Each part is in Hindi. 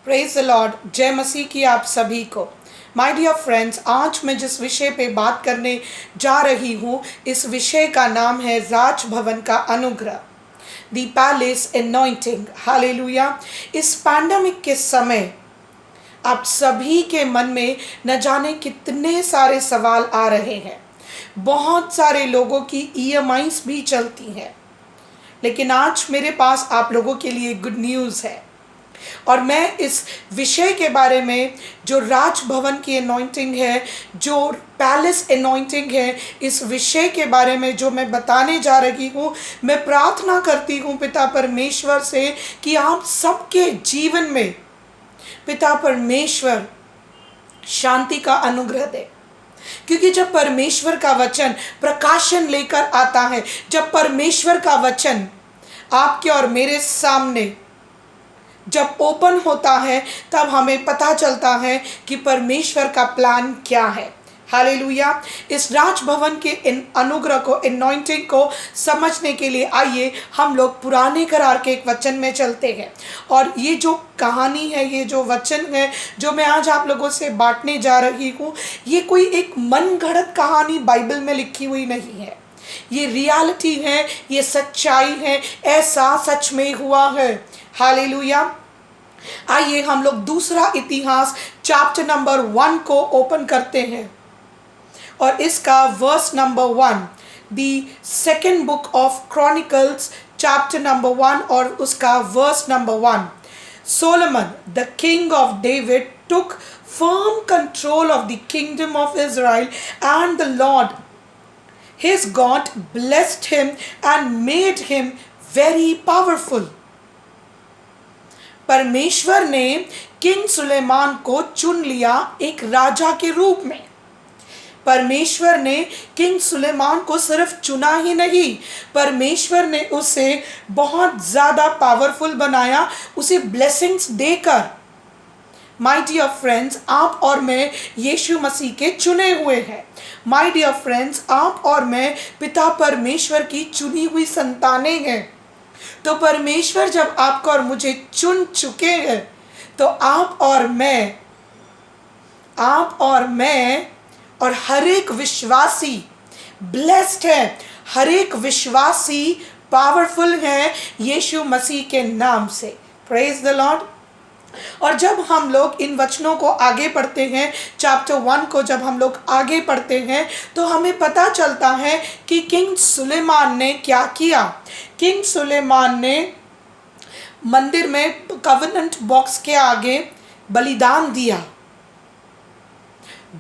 Praise the Lord. जय मसीह की आप सभी को। माय डियर फ्रेंड्स, आज मैं जिस विषय पे बात करने जा रही हूँ, इस विषय का नाम है राजभवन का अनुग्रह, द पैलेस अनॉइंटिंग। हालेलुया। इस पैंडेमिक के समय आप सभी के मन में न जाने कितने सारे सवाल आ रहे हैं। बहुत सारे लोगों की ईएमआईज भी चलती हैं, लेकिन आज मेरे पास आप लोगों के लिए गुड न्यूज़ है। और मैं इस विषय के बारे में, जो राजभवन की अनॉइंटिंग है, जो पैलेस अनॉइंटिंग है, इस विषय के बारे में जो मैं बताने जा रही हूँ, मैं प्रार्थना करती हूँ पिता परमेश्वर से कि आप सबके जीवन में पिता परमेश्वर शांति का अनुग्रह दे। क्योंकि जब परमेश्वर का वचन प्रकाशन लेकर आता है, जब परमेश्वर का वचन आपके और मेरे सामने जब ओपन होता है, तब हमें पता चलता है कि परमेश्वर का प्लान क्या है। हालेलुया। इस राजभवन के इन अनुग्रह को, अनॉइंटिंग को समझने के लिए आइए हम लोग पुराने करार के एक वचन में चलते हैं। और ये जो कहानी है, ये जो वचन है जो मैं आज आप लोगों से बांटने जा रही हूँ, ये कोई एक मन गढ़ंत कहानी बाइबल में लिखी हुई नहीं है। ये रियलिटी है, ये सच्चाई है, ऐसा सच में हुआ है। हालेलुया। आइए हम लोग दूसरा इतिहास चैप्टर नंबर 1 को ओपन करते हैं और इसका verse number 1, the second book of Chronicles chapter number 1 और उसका verse number 1। Solomon, the king of David, took firm control of the kingdom of Israel, and the Lord his God blessed him and made him very powerful. परमेश्वर ने किंग सुलेमान को चुन लिया एक राजा के रूप में। परमेश्वर ने किंग सुलेमान को सिर्फ चुना ही नहीं, परमेश्वर ने उसे बहुत ज़्यादा पावरफुल बनाया, उसे ब्लेसिंग्स देकर। माय डियर फ्रेंड्स, आप और मैं यीशु मसीह के चुने हुए हैं। माय डियर फ्रेंड्स, आप और मैं पिता परमेश्वर की चुनी हुई संतानें हैं। तो परमेश्वर जब आपको और मुझे चुन चुके हैं, तो आप और मैं और हर एक विश्वासी ब्लेस्ड है, हर एक विश्वासी पावरफुल है यीशु मसीह के नाम से। Praise the Lord. और जब हम लोग इन वचनों को आगे पढ़ते हैं, चैप्टर 1 को जब हम लोग आगे पढ़ते हैं, तो हमें पता चलता है कि किंग सुलेमान ने क्या किया। किंग सुलेमान ने मंदिर में कवनेंट बॉक्स के आगे बलिदान दिया।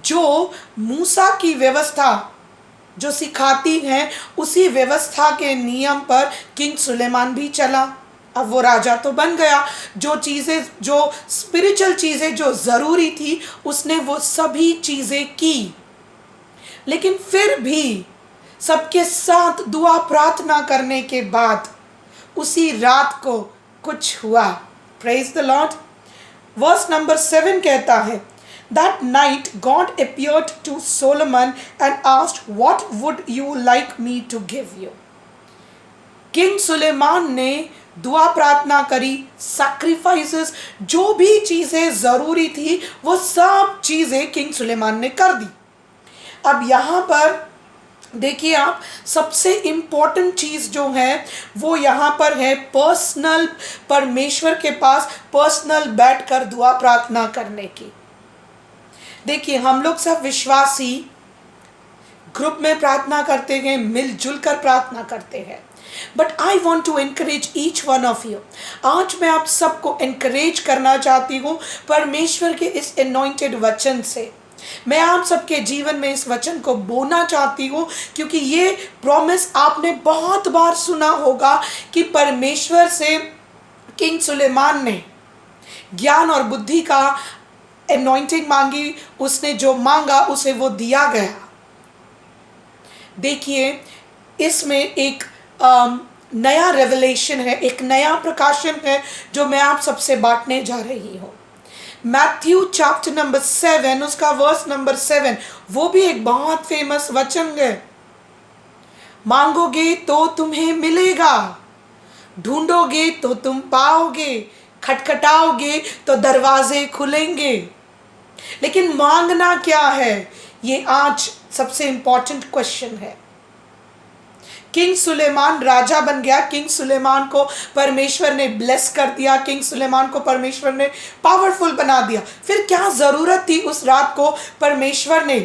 जो मूसा की व्यवस्था जो सिखाती है, उसी व्यवस्था के नियम पर किंग सुलेमान भी चला। अब वो राजा तो बन गया, जो चीज़ें, जो स्पिरिचुअल चीज़ें जो ज़रूरी थी, उसने वो सभी चीज़ें की। लेकिन फिर भी सबके साथ दुआ प्रार्थना करने के बाद उसी रात को कुछ हुआ। Praise the Lord. Verse number 7 कहता है, That night God appeared to Solomon and asked, What would you like me to give you? King Suleman ने दुआ प्रार्थना करी, सैक्रिफाइसेस, जो भी चीज़ें ज़रूरी थी वो सब चीज़ें किंग सुलेमान ने कर दी। अब यहाँ पर देखिए आप, सबसे इम्पोर्टेंट चीज़ जो है वो यहाँ पर है पर्सनल, परमेश्वर के पास पर्सनल बैठकर दुआ प्रार्थना करने की। देखिए, हम लोग सब विश्वासी ग्रुप में प्रार्थना करते हैं, मिलजुल कर प्रार्थना करते हैं, but I want to encourage each one of you. आज मैं आप सबको एनकरेज करना चाहती हूँ परमेश्वर के इस अनॉइंटेड वचन से। मैं आप सबके जीवन में इस वचन को बोना चाहती हूँ, क्योंकि ये प्रॉमिस आपने बहुत बार सुना होगा कि परमेश्वर से किंग सुलेमान ने ज्ञान और बुद्धि का अनॉइंटिंग मांगी, उसने जो मांगा उसे वो दिया गया। देखिए, इसमें एक नया रेवलेशन है, एक नया प्रकाशन है जो मैं आप सबसे बांटने जा रही हूँ। मैथ्यू चैप्टर नंबर 7, उसका वर्स नंबर 7, वो भी एक बहुत फेमस वचन है। मांगोगे तो तुम्हें मिलेगा, ढूंढोगे तो तुम पाओगे, खटखटाओगे तो दरवाजे खुलेंगे। लेकिन मांगना क्या है, ये आज सबसे इंपॉर्टेंट क्वेश्चन है। किंग सुलेमान राजा बन गया, किंग सुलेमान को परमेश्वर ने ब्लेस कर दिया, किंग सुलेमान को परमेश्वर ने पावरफुल बना दिया। फिर क्या ज़रूरत थी उस रात को परमेश्वर ने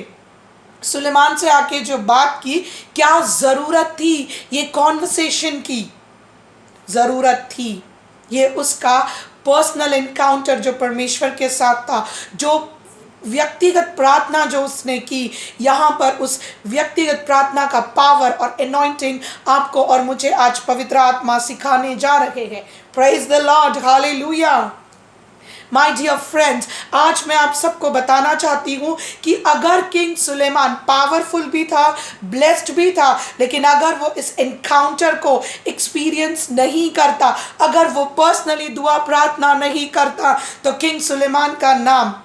सुलेमान से आके जो बात की, क्या ज़रूरत थी ये कॉन्वर्सेशन की? ज़रूरत थी ये उसका पर्सनल एनकाउंटर जो परमेश्वर के साथ था, जो व्यक्तिगत प्रार्थना जो उसने की। यहाँ पर उस व्यक्तिगत प्रार्थना का पावर और अनॉइंटिंग आपको और मुझे आज पवित्र आत्मा सिखाने जा रहे हैं। Praise the Lord, hallelujah. My dear friends, आज मैं आप सबको बताना चाहती हूँ कि अगर किंग सुलेमान पावरफुल भी था, ब्लेस्ड भी था, लेकिन अगर वो इस एनकाउंटर को एक्सपीरियंस नहीं करता, अगर वो पर्सनली दुआ प्रार्थना नहीं करता, तो किंग सुलेमान का नाम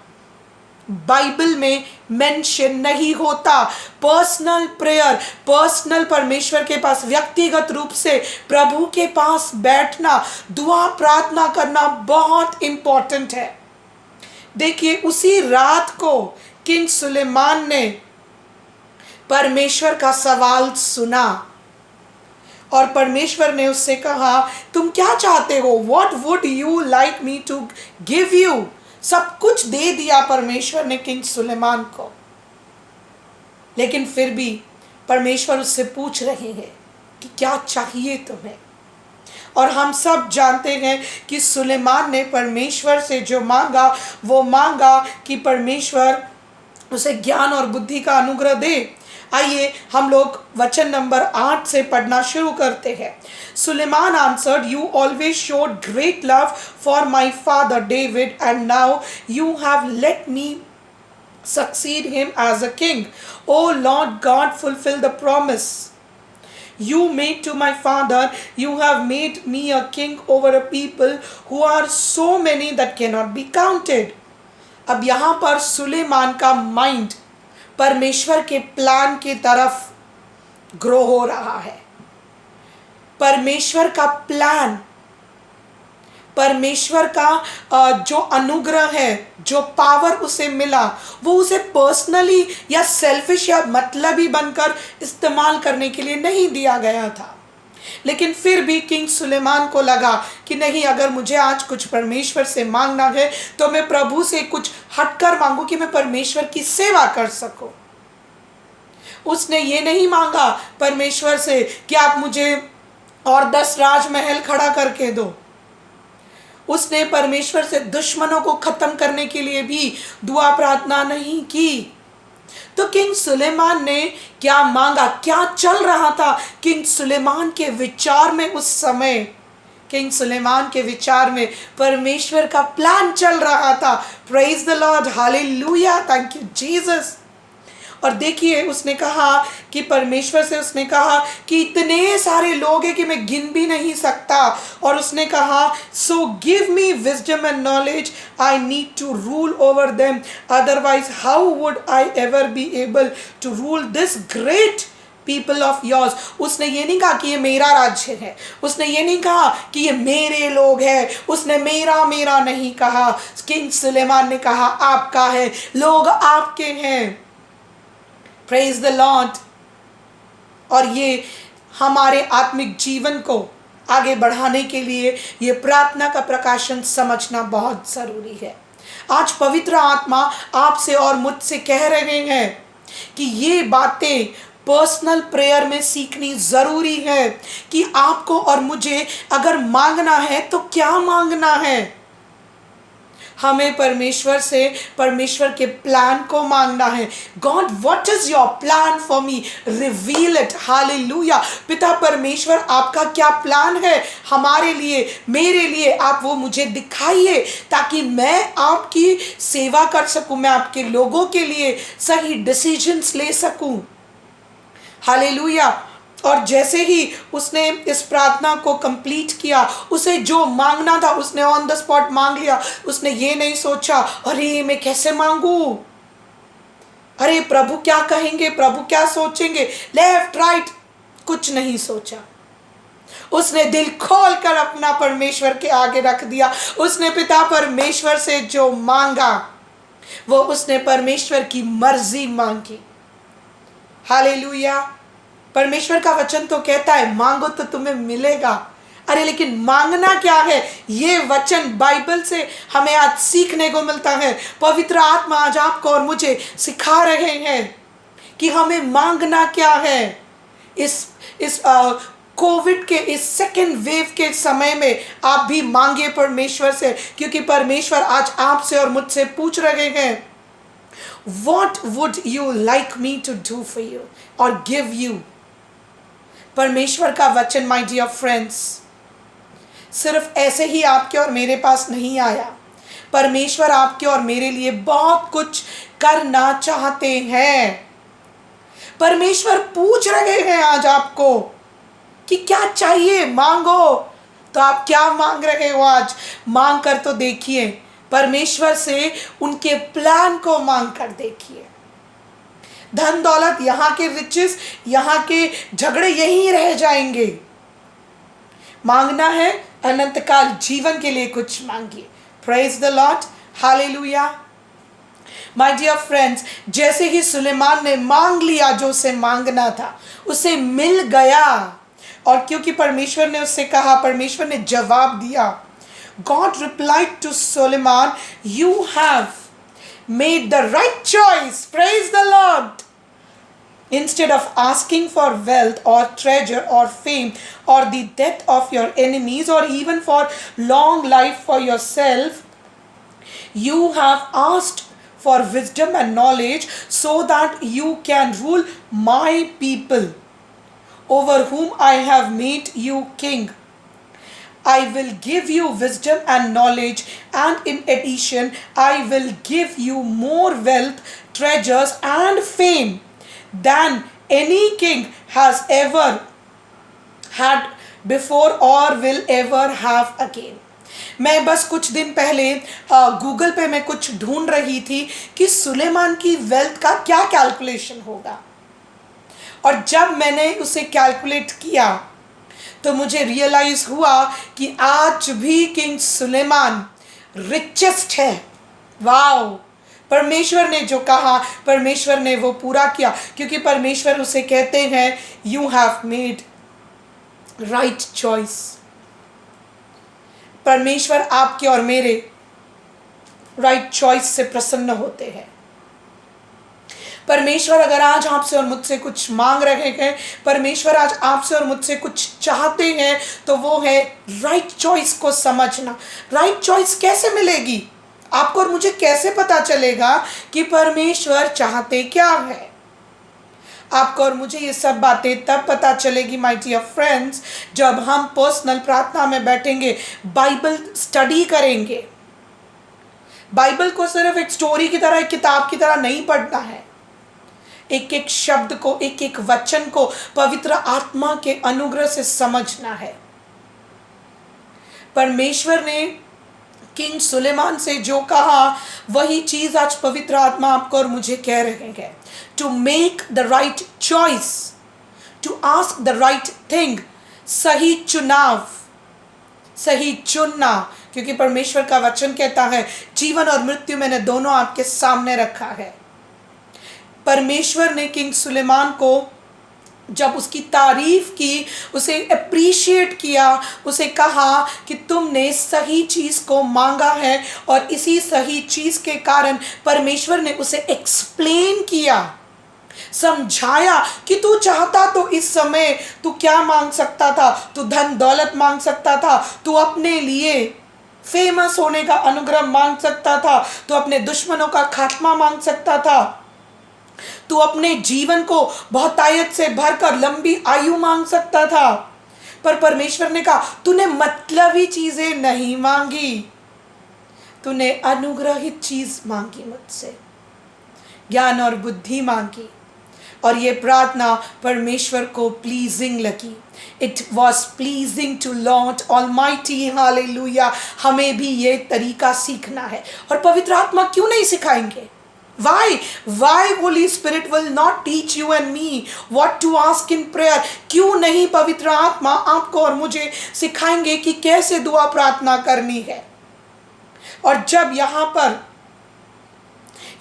बाइबल में मेंशन नहीं होता। पर्सनल प्रेयर, पर्सनल परमेश्वर के पास व्यक्तिगत रूप से प्रभु के पास बैठना, दुआ प्रार्थना करना बहुत इंपॉर्टेंट है। देखिए, उसी रात को किंग सुलेमान ने परमेश्वर का सवाल सुना और परमेश्वर ने उससे कहा, तुम क्या चाहते हो? What would you like me to give you? सब कुछ दे दिया परमेश्वर ने किंग सुलेमान को, लेकिन फिर भी परमेश्वर उससे पूछ रहे हैं कि क्या चाहिए तुम्हें। और हम सब जानते हैं कि सुलेमान ने परमेश्वर से जो मांगा, वो मांगा कि परमेश्वर उसे ज्ञान और बुद्धि का अनुग्रह दे। आइए हम लोग वचन नंबर 8 से पढ़ना शुरू करते हैं। Suleman answered, you always showed great love for my father David and now you have let me succeed him as a king. O Lord God, fulfill the promise you made to my father. You have made me a king over a people who are so many that cannot be counted. अब यहाँ पर सुलेमान का माइंड परमेश्वर के प्लान की तरफ ग्रो हो रहा है। परमेश्वर का प्लान, परमेश्वर का जो अनुग्रह है, जो पावर उसे मिला, वो उसे पर्सनली या सेल्फिश या मतलबी बनकर इस्तेमाल करने के लिए नहीं दिया गया था। लेकिन फिर भी किंग सुलेमान को लगा कि नहीं, अगर मुझे आज कुछ परमेश्वर से मांगना है तो मैं प्रभु से कुछ हटकर मांगू कि मैं परमेश्वर की सेवा कर सकूं। उसने ये नहीं मांगा परमेश्वर से कि आप मुझे और 10 राजमहल खड़ा करके दो। उसने परमेश्वर से दुश्मनों को खत्म करने के लिए भी दुआ प्रार्थना नहीं की। तो किंग सुलेमान ने क्या मांगा, क्या चल रहा था किंग सुलेमान के विचार में उस समय? किंग सुलेमान के विचार में परमेश्वर का प्लान चल रहा था। Praise the Lord, hallelujah, thank you Jesus. और देखिए, उसने कहा कि परमेश्वर से उसने कहा कि इतने सारे लोग हैं कि मैं गिन भी नहीं सकता। और उसने कहा, so give me wisdom and knowledge, I need to rule over them, otherwise how would I ever be able to rule this great people of yours. उसने ये नहीं कहा कि ये मेरा राज्य है, उसने ये नहीं कहा कि ये मेरे लोग हैं, उसने मेरा मेरा नहीं कहा। किंग सुलेमान ने कहा आपका है, लोग आपके हैं। Praise the Lord. और ये हमारे आत्मिक जीवन को आगे बढ़ाने के लिए ये प्रार्थना का प्रकाशन समझना बहुत ज़रूरी है। आज पवित्र आत्मा आपसे और मुझसे कह रहे हैं कि ये बातें पर्सनल प्रेयर में सीखनी ज़रूरी है कि आपको और मुझे अगर मांगना है तो क्या मांगना है। हमें परमेश्वर से परमेश्वर के प्लान को मांगना है। God, what is your plan for me, reveal it. Hallelujah. पिता परमेश्वर, आपका क्या प्लान है हमारे लिए, मेरे लिए? आप वो मुझे दिखाइए ताकि मैं आपकी सेवा कर सकूं, मैं आपके लोगों के लिए सही डिसीजंस ले सकूं। हालेलुया। और जैसे ही उसने इस प्रार्थना को कंप्लीट किया, उसे जो मांगना था उसने ऑन द स्पॉट मांग लिया। उसने ये नहीं सोचा अरे मैं कैसे मांगू, अरे प्रभु क्या कहेंगे, प्रभु क्या सोचेंगे, लेफ्ट राइट कुछ नहीं सोचा। उसने दिल खोलकर अपना परमेश्वर के आगे रख दिया। उसने पिता परमेश्वर से जो मांगा वो उसने परमेश्वर की मर्जी मांगी। हालेलुया। परमेश्वर का वचन तो कहता है मांगो तो तुम्हें मिलेगा। अरे लेकिन मांगना क्या है, ये वचन बाइबल से हमें आज सीखने को मिलता है। पवित्र आत्मा आज आपको और मुझे सिखा रहे हैं कि हमें मांगना क्या है। इस कोविड के इस सेकेंड वेव के समय में आप भी मांगे परमेश्वर से, क्योंकि परमेश्वर आज आपसे और मुझसे पूछ रहे हैं, What would you like me to do for you or give you? परमेश्वर का वचन माय डियर फ्रेंड्स सिर्फ ऐसे ही आपके और मेरे पास नहीं आया। परमेश्वर आपके और मेरे लिए बहुत कुछ करना चाहते हैं। परमेश्वर पूछ रहे हैं आज आपको कि क्या चाहिए, मांगो। तो आप क्या मांग रहे हो आज? मांग कर तो देखिए, परमेश्वर से उनके प्लान को मांग कर देखिए। धन दौलत, यहाँ के रिचेस, यहाँ के झगड़े यहीं रह जाएंगे। मांगना है अनंत काल जीवन के लिए कुछ मांगिए। Praise the Lord, hallelujah. My dear friends, जैसे ही सुलेमान ने मांग लिया जो उसे मांगना था, उसे मिल गया। और क्योंकि परमेश्वर ने उससे कहा, परमेश्वर ने जवाब दिया। God replied to Solomon, you have made the right choice. Praise the Lord. Instead of asking for wealth or treasure or fame or the death of your enemies or even for long life for yourself, you have asked for wisdom and knowledge so that you can rule my people over whom I have made you king. I will give you wisdom and knowledge, and in addition, I will give you more wealth, treasures, and fame than any king has ever had before or will ever have again. मैं बस कुछ दिन पहले गूगल पे मैं कुछ ढूंढ रही थी कि सुलेमान की वेल्थ का क्या कैलकुलेशन होगा, और जब मैंने उसे कैलकुलेट किया तो मुझे रियलाइज हुआ कि आज भी किंग सुलेमान रिचेस्ट है। वाओ! परमेश्वर ने जो कहा, परमेश्वर ने वो पूरा किया, क्योंकि परमेश्वर उसे कहते हैं you have made right choice. परमेश्वर आपके और मेरे राइट चॉइस से प्रसन्न होते हैं। परमेश्वर अगर आज आपसे और मुझसे कुछ मांग रहे हैं, परमेश्वर आज आपसे और मुझसे कुछ चाहते हैं, तो वो है राइट चॉइस को समझना। राइट चॉइस कैसे मिलेगी? आपको और मुझे कैसे पता चलेगा कि परमेश्वर चाहते क्या है? आपको और मुझे ये सब बातें तब पता चलेगी माय डियर फ्रेंड्स, जब हम पर्सनल प्रार्थना में बैठेंगे, बाइबल स्टडी करेंगे। बाइबल को सिर्फ एक स्टोरी की तरह, एक किताब की तरह नहीं पढ़ना है। एक एक शब्द को, एक एक वचन को पवित्र आत्मा के अनुग्रह से समझना है। परमेश्वर ने किंग सुलेमान से जो कहा, वही चीज आज पवित्र आत्मा आपको और मुझे कह रहे हैं। To make the right choice, to ask the right thing, सही चुनाव, सही चुनना, क्योंकि परमेश्वर का वचन कहता है जीवन और मृत्यु मैंने दोनों आपके सामने रखा है। परमेश्वर ने किंग सुलेमान को जब उसकी तारीफ की, उसे अप्रिशिएट किया, उसे कहा कि तुमने सही चीज़ को मांगा है, और इसी सही चीज़ के कारण परमेश्वर ने उसे एक्सप्लेन किया, समझाया कि तू चाहता तो इस समय तू क्या मांग सकता था। तू धन दौलत मांग सकता था, तू अपने लिए फेमस होने का अनुग्रह मांग सकता था, तू अपने दुश्मनों का खात्मा मांग सकता था, तू अपने जीवन को बहुतायत से भरकर लंबी आयु मांग सकता था। पर परमेश्वर ने कहा तूने मतलबी चीजें नहीं मांगी, तूने अनुग्रहित चीज मांगी, मुझसे ज्ञान और बुद्धि मांगी। और ये प्रार्थना परमेश्वर को प्लीजिंग लगी। It was pleasing to Lord Almighty, hallelujah. हमें भी ये तरीका सीखना है। और पवित्र आत्मा क्यों नहीं सिखाएंगे? Why Holy Spirit will not teach you and me what to ask in prayer? क्यों नहीं पवित्र आत्मा आपको और मुझे सिखाएंगे कि कैसे दुआ प्रार्थना करनी है? और जब यहाँ पर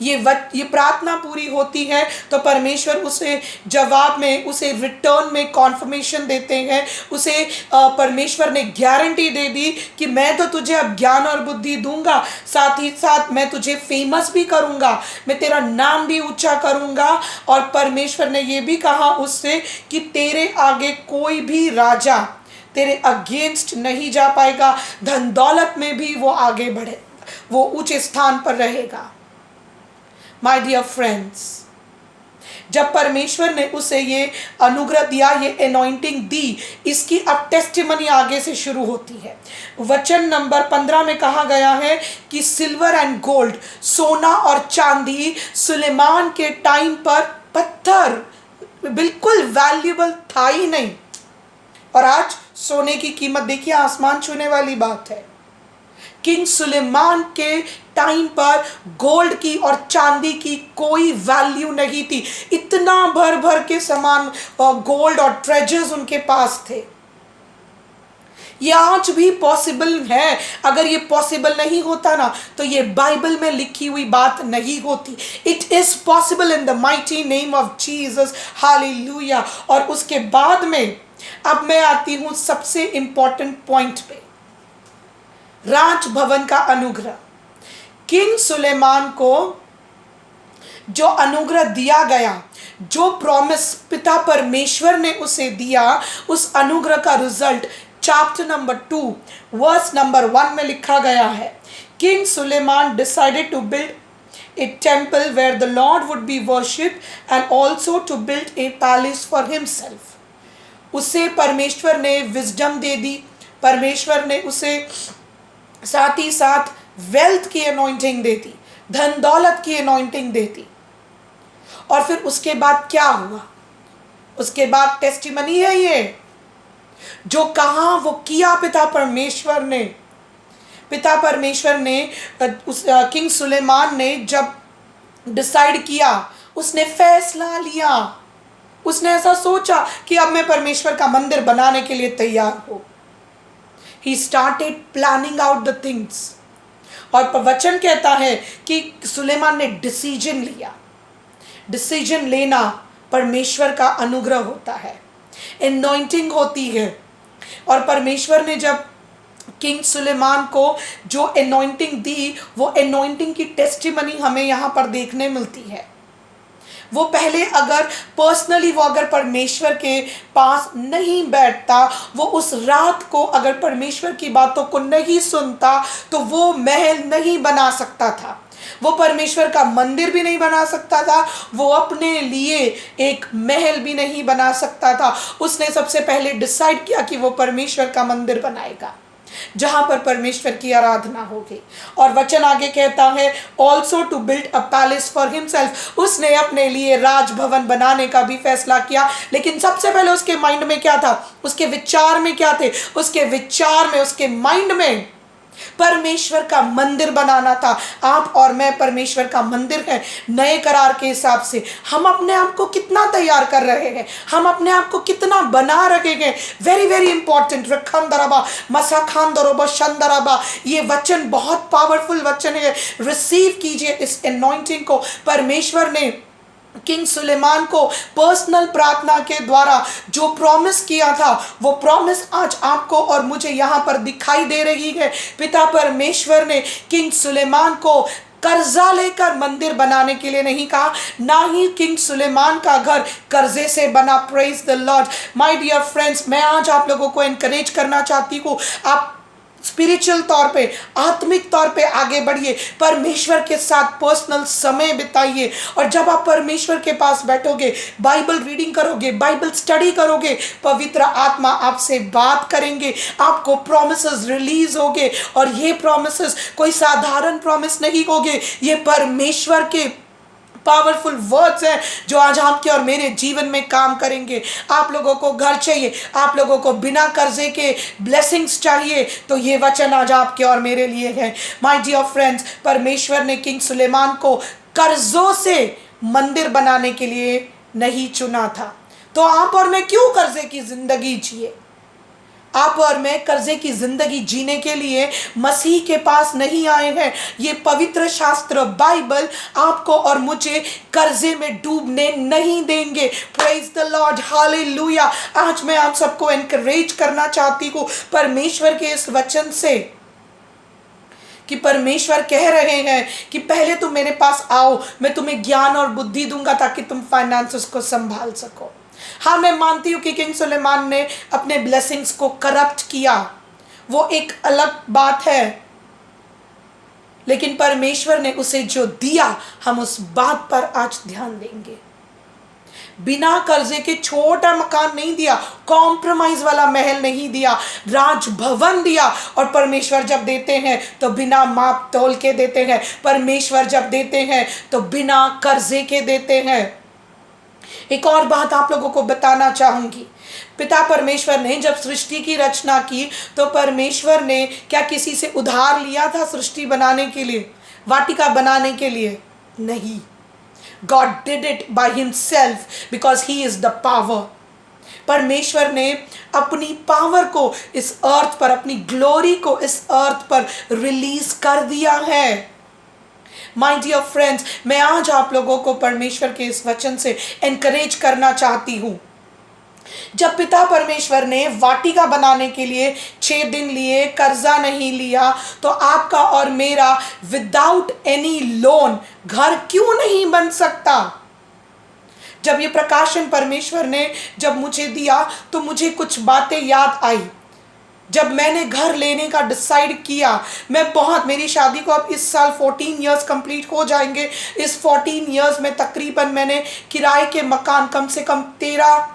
ये प्रार्थना पूरी होती है तो परमेश्वर उसे जवाब में, उसे रिटर्न में कॉन्फर्मेशन देते हैं। उसे परमेश्वर ने गारंटी दे दी कि मैं तो तुझे अब ज्ञान और बुद्धि दूंगा, साथ ही साथ मैं तुझे फेमस भी करूंगा, मैं तेरा नाम भी ऊंचा करूंगा। और परमेश्वर ने ये भी कहा उससे कि तेरे आगे कोई भी राजा तेरे अगेंस्ट नहीं जा पाएगा, धन दौलत में भी वो आगे बढ़े, वो ऊंचे स्थान पर रहेगा। माय डियर फ्रेंड्स, जब परमेश्वर ने उसे ये अनुग्रह दिया, ये अनॉइंटिंग दी, इसकी अब टेस्टिमनी आगे से शुरू होती है। वचन नंबर 15 में कहा गया है कि सिल्वर एंड गोल्ड, सोना और चांदी सुलेमान के टाइम पर पत्थर बिल्कुल वैल्यूएबल था ही नहीं। और आज सोने की कीमत देखिए, आसमान छूने वाली बात है। किंग सुलेमान के टाइम पर गोल्ड की और चांदी की कोई वैल्यू नहीं थी। इतना भर भर के सामान गोल्ड और ट्रेजर्स उनके पास थे। ये आज भी पॉसिबल है। अगर ये पॉसिबल नहीं होता ना तो ये बाइबल में लिखी हुई बात नहीं होती। It is possible in the mighty name of Jesus, hallelujah. और उसके बाद में अब मैं आती हूं सबसे इंपॉर्टेंट पॉइंट पे, राजभवन का अनुग्रह। किंग सुलेमान को जो अनुग्रह दिया गया, जो प्रॉमिस पिता परमेश्वर ने उसे दिया, उस अनुग्रह का result chapter number 2 verse number 1 में लिखा गया है। King Suleman decided to build a temple where the Lord would be worshipped and also to build a palace for himself. उसे परमेश्वर ने विजडम दे दी, परमेश्वर ने उसे साथ ही साथ वेल्थ की अनॉइंटिंग देती, धन दौलत की अनॉइंटिंग देती। और फिर उसके बाद क्या हुआ? उसके बाद टेस्टिमनी है ये, जो कहा वो किया पिता परमेश्वर ने। पिता परमेश्वर ने उस किंग सुलेमान ने जब डिसाइड किया, उसने फैसला लिया, उसने ऐसा सोचा कि अब मैं परमेश्वर का मंदिर बनाने के लिए तैयार हूं। He started planning out the things। और वचन कहता है कि सुलेमान ने डिसीजन लिया। डिसीजन लेना परमेश्वर का अनुग्रह होता है, एनॉइंटिंग होती है। और परमेश्वर ने जब किंग सुलेमान को जो एनॉइंटिंग दी, वो एनॉइंटिंग की टेस्टिमनी हमें यहाँ पर देखने मिलती है। वो पहले अगर पर्सनली वो अगर परमेश्वर के पास नहीं बैठता, वो उस रात को अगर परमेश्वर की बातों को नहीं सुनता, तो वो महल नहीं बना सकता था, वो परमेश्वर का मंदिर भी नहीं बना सकता था, वो अपने लिए एक महल भी नहीं बना सकता था। उसने सबसे पहले डिसाइड किया कि वो परमेश्वर का मंदिर बनाएगा, जहां पर परमेश्वर की आराधना होगी। और वचन आगे कहता है also to build a palace for himself. उसने अपने लिए राजभवन बनाने का भी फैसला किया। लेकिन सबसे पहले उसके माइंड में क्या था, उसके विचार में क्या थे? उसके विचार में, उसके माइंड में परमेश्वर का मंदिर बनाना था। आप और मैं परमेश्वर का मंदिर है। नए करार के हिसाब से हम अपने आप को कितना तैयार कर रहे हैं, हम अपने आप को कितना बना रखे हैं। Very very important. रखंदरबा मसाखांदरबा शंदरबा, ये वचन बहुत पावरफुल वचन है। रिसीव कीजिए इस अनॉइंटिंग को। परमेश्वर ने किंग सुलेमान को पर्सनल प्रार्थना के द्वारा जो प्रॉमिस किया था, वो प्रॉमिस आज आपको और मुझे यहाँ पर दिखाई दे रही है। पिता परमेश्वर ने किंग सुलेमान को कर्जा लेकर मंदिर बनाने के लिए नहीं कहा, ना ही किंग सुलेमान का घर कर्जे से बना। Praise the Lord. My dear friends, मैं आज आप लोगों को एनकरेज करना चाहती हूँ, आप स्पिरिचुअल तौर पे, आत्मिक तौर पे आगे बढ़िए, परमेश्वर के साथ पर्सनल समय बिताइए। और जब आप परमेश्वर के पास बैठोगे, बाइबल रीडिंग करोगे, बाइबल स्टडी करोगे, पवित्र आत्मा आपसे बात करेंगे, आपको प्रॉमिसेस रिलीज होंगे। और ये प्रॉमिसेस कोई साधारण प्रॉमिस नहीं होंगे, ये परमेश्वर के पावरफुल वर्ड्स हैं जो आज आपके और मेरे जीवन में काम करेंगे। आप लोगों को घर चाहिए, आप लोगों को बिना कर्जे के ब्लेसिंग्स चाहिए, तो ये वचन आज आपके और मेरे लिए है। माय डियर फ्रेंड्स, परमेश्वर ने किंग सुलेमान को कर्जों से मंदिर बनाने के लिए नहीं चुना था। तो आप और मैं क्यों कर्जे की जिंदगी जिए? आप और मैं कर्जे की जिंदगी जीने के लिए मसीह के पास नहीं आए हैं। ये पवित्र शास्त्र बाइबल आपको और मुझे कर्जे में डूबने नहीं देंगे। Praise the Lord, hallelujah. आज मैं आप सबको एनकरेज करना चाहती हूँ परमेश्वर के इस वचन से, कि परमेश्वर कह रहे हैं कि पहले तुम मेरे पास आओ, मैं तुम्हें ज्ञान और बुद्धि दूंगा ताकि तुम फाइनेंसेस को संभाल सको। हाँ, मैं मानती हूँ कि किंग सुलेमान ने अपने ब्लेसिंग्स को करप्ट किया, वो एक अलग बात है, लेकिन परमेश्वर ने उसे जो दिया हम उस बात पर आज ध्यान देंगे। बिना कर्जे के छोटा मकान नहीं दिया, कॉम्प्रोमाइज वाला महल नहीं दिया, राजभवन दिया। और परमेश्वर जब देते हैं तो बिना माप तोल के देते हैं। परमेश्वर जब देते हैं तो बिना कर्जे के देते हैं। एक और बात आप लोगों को बताना चाहूंगी, पिता परमेश्वर ने जब सृष्टि की रचना की तो परमेश्वर ने क्या किसी से उधार लिया था सृष्टि बनाने के लिए, वाटिका बनाने के लिए? नहीं। God did it by himself because he is the power. परमेश्वर ने अपनी पावर को इस अर्थ पर, अपनी ग्लोरी को इस अर्थ पर रिलीज कर दिया है। माय डियर फ्रेंड्स, मैं आज आप लोगों को परमेश्वर के इस वचन से एनकरेज करना चाहती हूँ। जब पिता परमेश्वर ने वाटिका बनाने के लिए 6 दिन लिए, कर्जा नहीं लिया, तो आपका और मेरा विदाउट एनी लोन घर क्यों नहीं बन सकता? जब ये प्रकाशन परमेश्वर ने जब मुझे दिया तो मुझे कुछ बातें याद आई। जब मैंने घर लेने का डिसाइड किया, मेरी शादी को अब इस साल 14 इयर्स कंप्लीट हो जाएंगे। इस 14 इयर्स में तकरीबन मैंने किराए के मकान कम से कम 11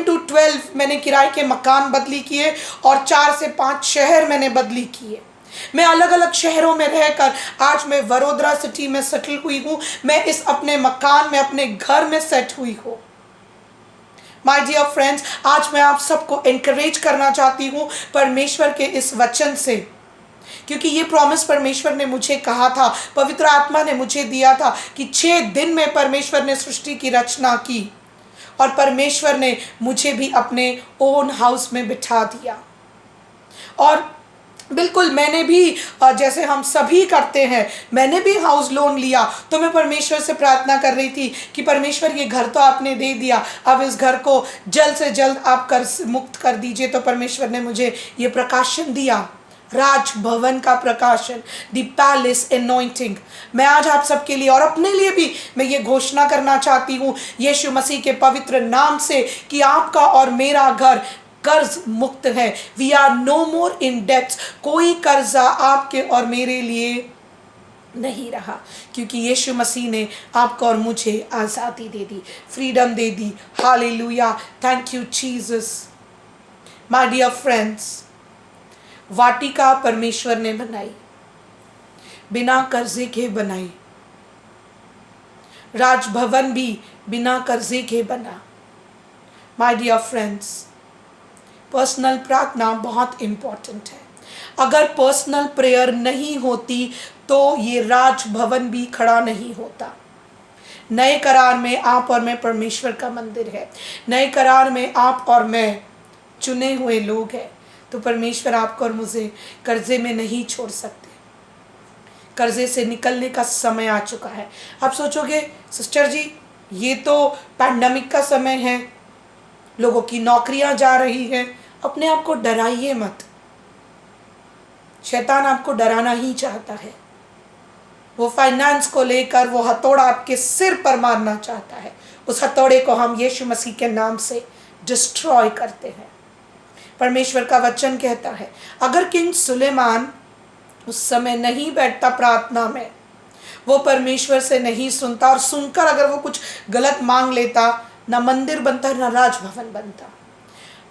to 12 मैंने किराए के मकान बदली किए और 4 से 5 शहर मैंने बदली किए। मैं अलग अलग शहरों में रहकर आज मैं वडोदरा सिटी में सेटल हुई हूँ। मैं इस अपने मकान में, अपने घर में सेट हुई हूँ। माय डियर फ्रेंड्स, आज मैं आप सबको एनकरेज करना चाहती हूँ परमेश्वर के इस वचन से, क्योंकि ये प्रॉमिस परमेश्वर ने मुझे कहा था, पवित्र आत्मा ने मुझे दिया था कि 6 दिन में परमेश्वर ने सृष्टि की रचना की और परमेश्वर ने मुझे भी अपने ओन हाउस में बिठा दिया। और बिल्कुल मैंने भी, जैसे हम सभी करते हैं, मैंने भी हाउस लोन लिया। तो मैं परमेश्वर से प्रार्थना कर रही थी कि परमेश्वर ये घर तो आपने दे दिया, अब इस घर को जल्द से जल्द आप कर्ज मुक्त कर दीजिए। तो परमेश्वर ने मुझे ये प्रकाशन दिया, राजभवन का प्रकाशन, द पैलेस एनॉइंटिंग। मैं आज आप सबके लिए और अपने लिए भी मैं ये घोषणा करना चाहती हूँ यीशु मसीह के पवित्र नाम से कि आपका और मेरा घर कर्ज मुक्त है। We are no more in debts. कोई कर्जा आपके और मेरे लिए नहीं रहा, क्योंकि यीशु मसीह ने आपको और मुझे आज़ादी दे दी, फ्रीडम दे दी। Hallelujah, thank you Jesus. My dear friends, वाटिका परमेश्वर ने बनाई, बिना कर्जे के बनाई। राजभवन भी बिना कर्जे के बना। माय डियर फ्रेंड्स, पर्सनल प्रार्थना बहुत इम्पॉर्टेंट है। अगर पर्सनल प्रेयर नहीं होती तो ये राजभवन भी खड़ा नहीं होता। नए करार में आप और मैं परमेश्वर का मंदिर है। नए करार में आप और मैं चुने हुए लोग हैं। तो परमेश्वर आपको और मुझे कर्जे में नहीं छोड़ सकते। कर्जे से निकलने का समय आ चुका है। आप सोचोगे सिस्टर जी, ये तो पैंडेमिक का समय है, लोगों की नौकरियां जा रही हैं। अपने आप को डराइए मत। शैतान आपको डराना ही चाहता है। वो फाइनेंस को लेकर वो हथौड़ा आपके सिर पर मारना चाहता है। उस हथौड़े को हम यीशु मसीह के नाम से डिस्ट्रॉय करते हैं। परमेश्वर का वचन कहता है, अगर किंग सुलेमान उस समय नहीं बैठता प्रार्थना में, वो परमेश्वर से नहीं सुनता और सुनकर अगर वो कुछ गलत मांग लेता, ना मंदिर बनता ना राजभवन बनता।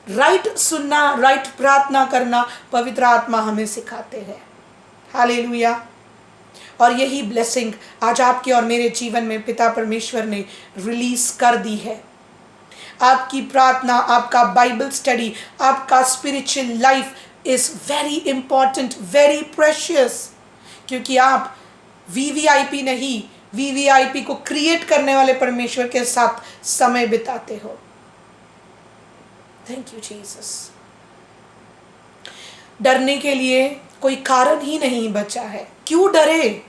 राइट सुनना, राइट प्रार्थना करना पवित्र आत्मा हमें सिखाते हैं। हालेलुया। और यही ब्लेसिंग आज आपके और मेरे जीवन में पिता परमेश्वर ने रिलीज कर दी है। आपकी प्रार्थना, आपका बाइबल स्टडी, आपका spiritual life is very important, very precious, क्योंकि आप वीवीआईपी नहीं, वीवीआईपी को क्रिएट करने वाले परमेश्वर के साथ समय बिताते हो। Thank you Jesus. डरने के लिए कोई कारण ही नहीं बचा है। क्यों डरे?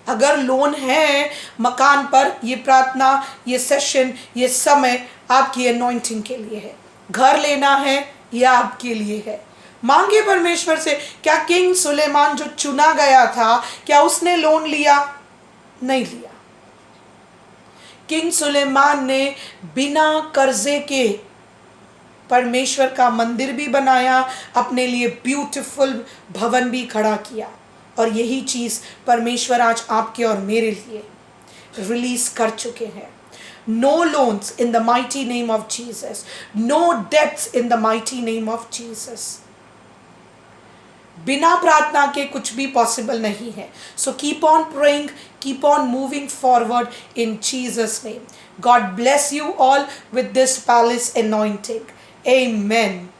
अगर लोन है मकान पर, ये प्रार्थना, ये सेशन, ये समय आपकी अनॉइंटिंग के लिए है। घर लेना है, ये आपके लिए है। मांगे परमेश्वर से। क्या किंग सुलेमान जो चुना गया था, क्या उसने लोन लिया? नहीं लिया। किंग सुलेमान ने बिना कर्जे के परमेश्वर का मंदिर भी बनाया, अपने लिए ब्यूटीफुल भवन भी खड़ा किया। और यही चीज परमेश्वर आज आपके और मेरे लिए रिलीज कर चुके हैं। No loans in the mighty name of Jesus, no debts in the mighty name of Jesus. बिना प्रार्थना के कुछ भी पॉसिबल नहीं है। So keep on praying, keep on moving forward in Jesus name. God bless you all with this palace anointing. Amen.